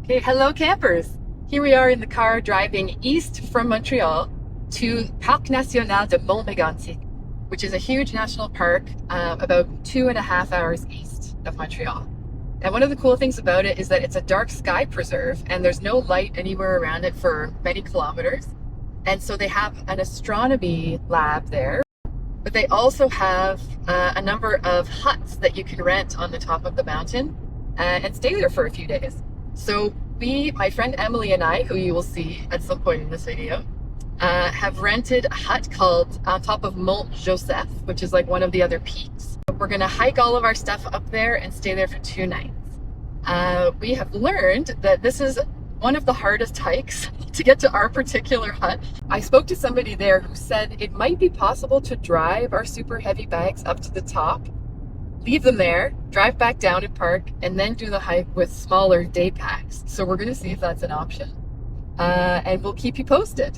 Okay, hello campers. Here we are in the car driving east from Montreal to Parc National de Mont Mégantic, which is a huge national park about 2.5 hours east of Montreal. And one of the cool things about it is that it's a dark sky preserve and there's no light anywhere around it for many kilometers. And so they have an astronomy lab there, but they also have a number of huts that you can rent on the top of the mountain and stay there for a few days. So my friend Emily and I, who you will see at some point in this video, have rented a hut called on top of Mont-Joseph, which is like one of the other peaks. We're gonna hike all of our stuff up there and stay there for 2 nights. We have learned that this is one of the hardest hikes to get to our particular hut. I spoke to somebody there who said it might be possible to drive our super heavy bags up to the top, leave them there, drive back down and park, and then do the hike with smaller day packs. So we're gonna see if that's an option. And we'll keep you posted.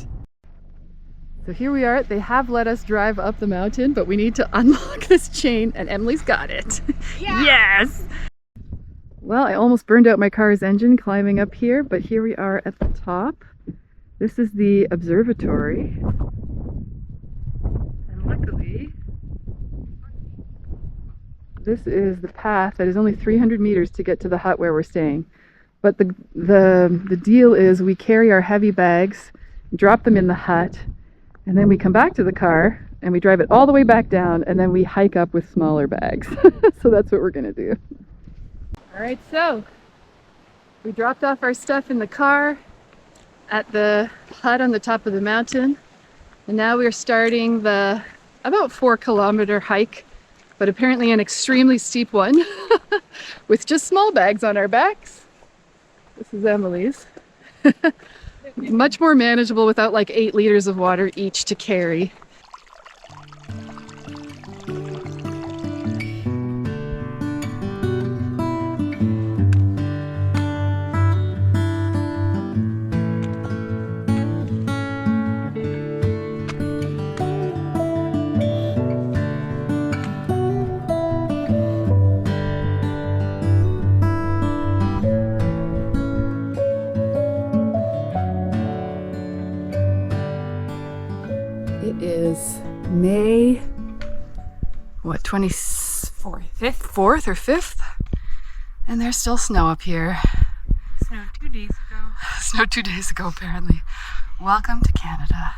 So here we are. They have let us drive up the mountain, but we need to unlock this chain, and Emily's got it. Yeah. Yes! Well, I almost burned out my car's engine climbing up here, but here we are at the top. This is the observatory. And luckily, this is the path that is only 300 meters to get to the hut where we're staying. But the deal is we carry our heavy bags, drop them in the hut, and then we come back to the car and we drive it all the way back down, and then we hike up with smaller bags. So that's what we're gonna do. All right, so we dropped off our stuff in the car at the hut on the top of the mountain, and now we're starting the about 4-kilometer hike, but apparently an extremely steep one with just small bags on our backs. This is Emily's. Much more manageable without like 8 liters of water each to carry. It is May, 4th or 5th? And there's still snow up here. Snowed 2 days ago. Snowed 2 days ago, apparently. Welcome to Canada.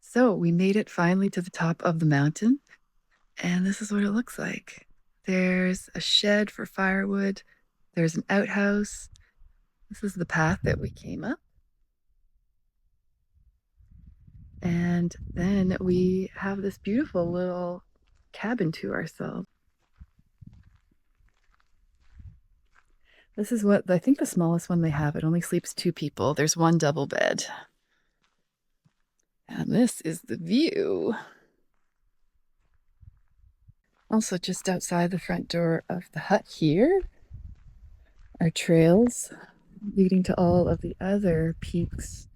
So we made it finally to the top of the mountain, and this is what it looks like. There's a shed for firewood. There's an outhouse. This is the path that we came up. And then we have this beautiful little cabin to ourselves. This is what I think the smallest one they have. It only sleeps 2 people. There's 1 double bed. And this is the view. Also, just outside the front door of the hut here are trails leading to all of the other peaks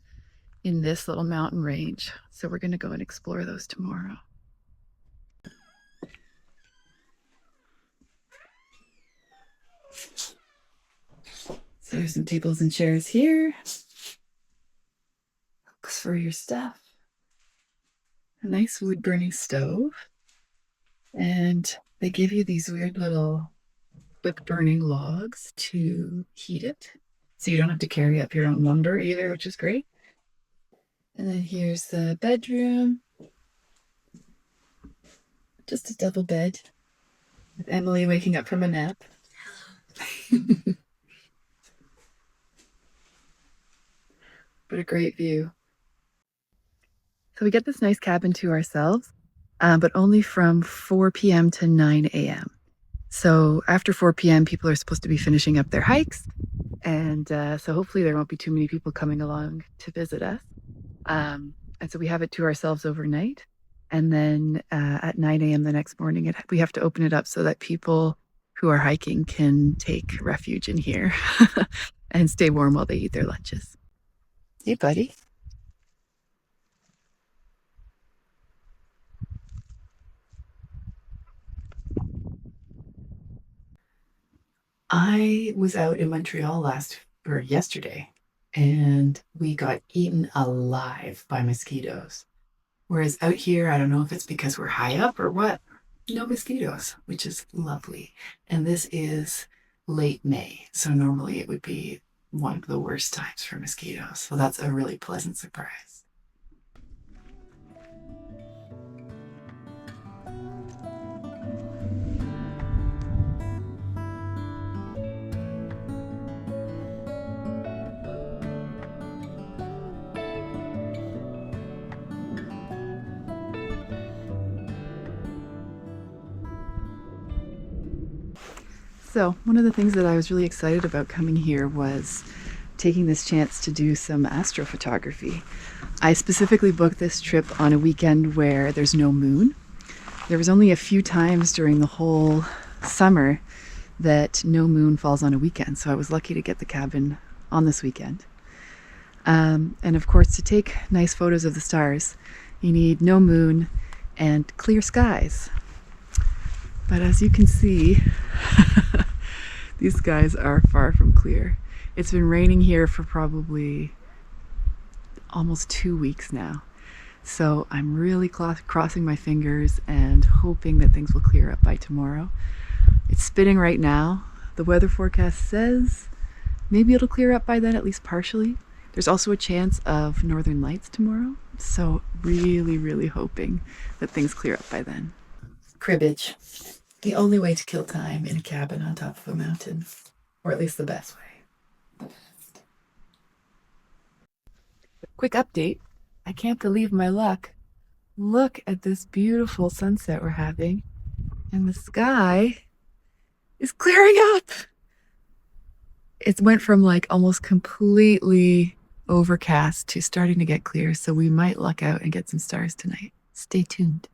in this little mountain range. So we're going to go and explore those tomorrow. So there's some tables and chairs here. Hooks for your stuff. A nice wood burning stove. And they give you these weird little quick burning logs to heat it. So you don't have to carry up your own lumber either, which is great. And then here's the bedroom. Just a double bed with Emily waking up from a nap. What a great view. So we get this nice cabin to ourselves, but only from 4 p.m. to 9 a.m. So after 4 p.m., people are supposed to be finishing up their hikes. And so hopefully there won't be too many people coming along to visit us. And so we have it to ourselves overnight. And then at 9 a.m. the next morning, we have to open it up so that people who are hiking can take refuge in here and stay warm while they eat their lunches. Hey, buddy. I was out in Montreal yesterday, and we got eaten alive by mosquitoes. Whereas out here, I don't know if it's because we're high up or what, no mosquitoes, which is lovely. And this is late May, so normally it would be one of the worst times for mosquitoes. So that's a really pleasant surprise. So one of the things that I was really excited about coming here was taking this chance to do some astrophotography. I specifically booked this trip on a weekend where there's no moon. There was only a few times during the whole summer that no moon falls on a weekend, so I was lucky to get the cabin on this weekend. And of course, to take nice photos of the stars, you need no moon and clear skies. But as you can see, these skies are far from clear. It's been raining here for probably almost 2 weeks now. So I'm really crossing my fingers and hoping that things will clear up by tomorrow. It's spitting right now. The weather forecast says maybe it'll clear up by then, at least partially. There's also a chance of northern lights tomorrow. So really, really hoping that things clear up by then. Cribbage. The only way to kill time in a cabin on top of a mountain, or at least the best way. Quick update. I can't believe my luck. Look at this beautiful sunset we're having, and the sky is clearing up. It went from like almost completely overcast to starting to get clear, so we might luck out and get some stars tonight. Stay tuned.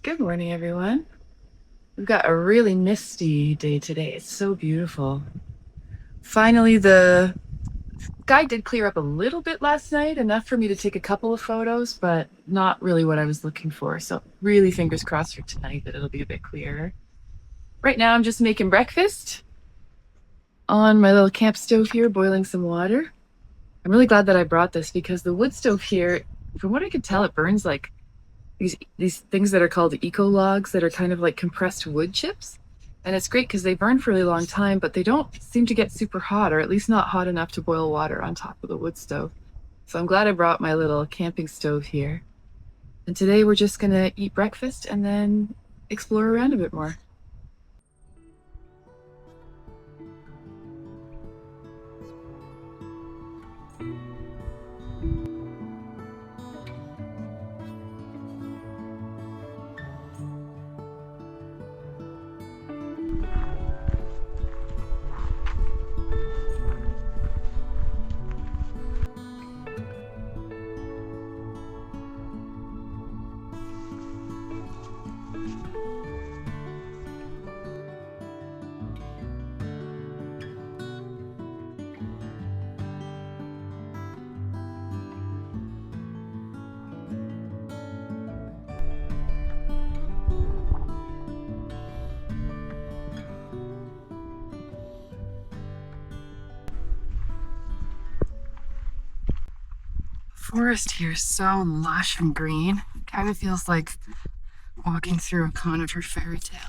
Good morning, everyone. We've got a really misty day today. It's so beautiful. Finally, the sky did clear up a little bit last night, enough for me to take a couple of photos, but not really what I was looking for. So really fingers crossed for tonight that it'll be a bit clearer. Right now, I'm just making breakfast on my little camp stove here, boiling some water. I'm really glad that I brought this because the wood stove here, from what I could tell, it burns like these things that are called eco logs that are kind of like compressed wood chips. And it's great because they burn for a really long time, but they don't seem to get super hot, or at least not hot enough to boil water on top of the wood stove. So I'm glad I brought my little camping stove here. And today we're just gonna eat breakfast and then explore around a bit more. Forest here is so lush and green. It kind of feels like walking through a conifer fairy tale.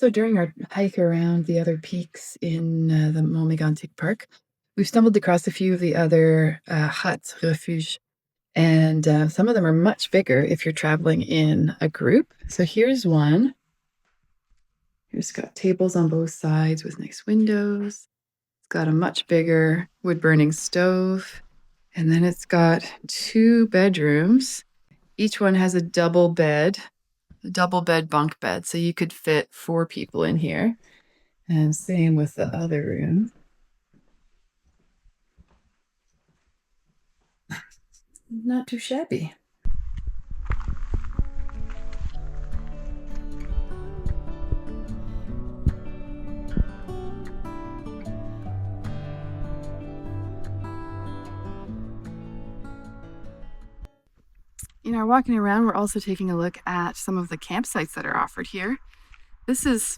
So during our hike around the other peaks in the Mont Mégantic Park, we've stumbled across a few of the other huts, refuges, and some of them are much bigger if you're traveling in a group. So here's one. Here's got tables on both sides with nice windows. It's got a much bigger wood-burning stove. And then it's got 2 bedrooms. Each one has a double bed bunk bed. So you could fit 4 people in here. And same with the other room. Not too shabby. In our walking around, we're also taking a look at some of the campsites that are offered here. This is,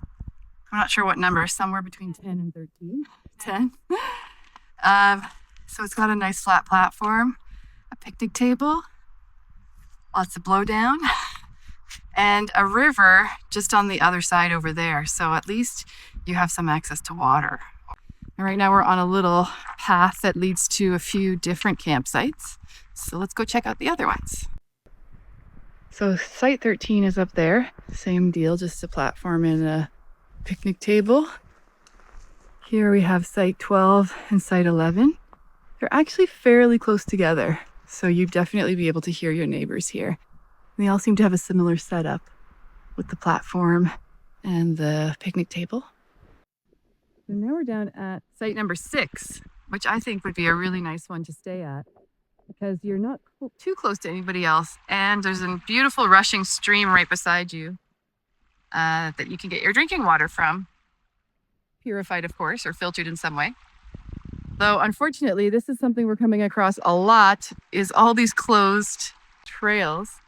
I'm not sure what number, somewhere between 10 and 13. 10. So it's got a nice flat platform, a picnic table, lots of blowdown, and a river just on the other side over there. So at least you have some access to water. And right now we're on a little path that leads to a few different campsites. So let's go check out the other ones. So site 13 is up there. Same deal, just a platform and a picnic table. Here we have site 12 and site 11. They're actually fairly close together, so you'd definitely be able to hear your neighbors here. They all seem to have a similar setup with the platform and the picnic table. And now we're down at site number 6, which I think would be a really nice one to stay at, because you're not too close to anybody else, and there's a beautiful rushing stream right beside you that you can get your drinking water from. Purified, of course, or filtered in some way. Though, unfortunately, this is something we're coming across a lot, is all these closed trails.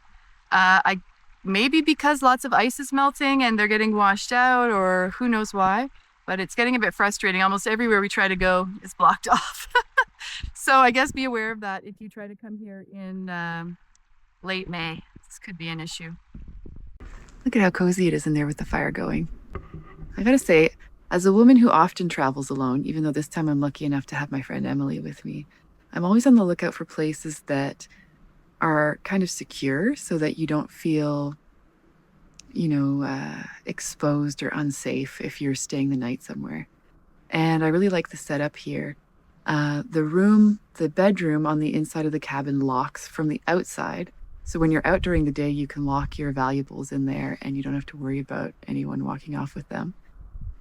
Maybe because lots of ice is melting and they're getting washed out, or who knows why, but it's getting a bit frustrating. Almost everywhere we try to go is blocked off. So I guess be aware of that if you try to come here in late May. This could be an issue. Look at how cozy it is in there with the fire going. I gotta say, as a woman who often travels alone, even though this time I'm lucky enough to have my friend Emily with me, I'm always on the lookout for places that are kind of secure so that you don't feel, exposed or unsafe if you're staying the night somewhere. And I really like the setup here. The bedroom on the inside of the cabin locks from the outside. So when you're out during the day, you can lock your valuables in there and you don't have to worry about anyone walking off with them.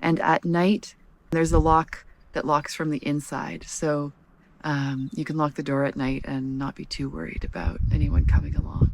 And at night, there's a lock that locks from the inside. So you can lock the door at night and not be too worried about anyone coming along.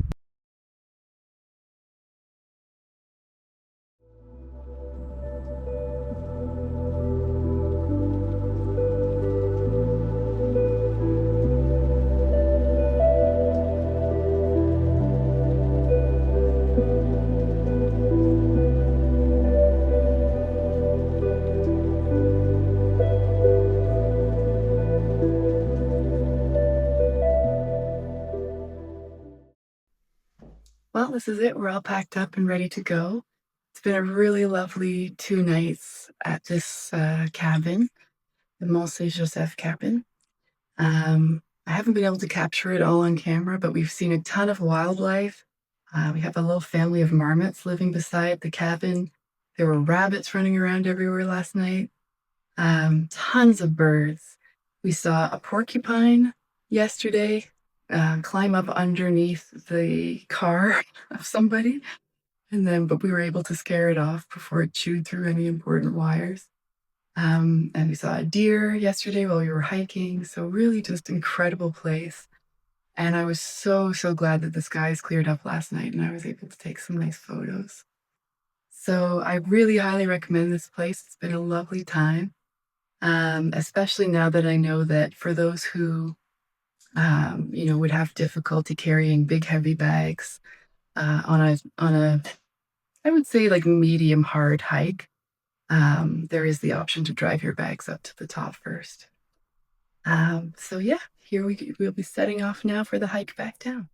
Well, this is it. We're all packed up and ready to go. It's been a really lovely 2 nights at this cabin, the Mont-Saint-Joseph cabin. I haven't been able to capture it all on camera, but we've seen a ton of wildlife. We have a little family of marmots living beside the cabin. There were rabbits running around everywhere last night. Tons of birds. We saw a porcupine yesterday climb up underneath the car of somebody, but we were able to scare it off before it chewed through any important wires. And we saw a deer yesterday while we were hiking. So really just incredible place. And I was so glad that the skies cleared up last night and I was able to take some nice photos. So I really highly recommend this place. It's been a lovely time. Especially now that I know that for those who, would have difficulty carrying big, heavy bags on a, I would say like medium hard hike, there is the option to drive your bags up to the top first. So yeah, we'll be setting off now for the hike back down.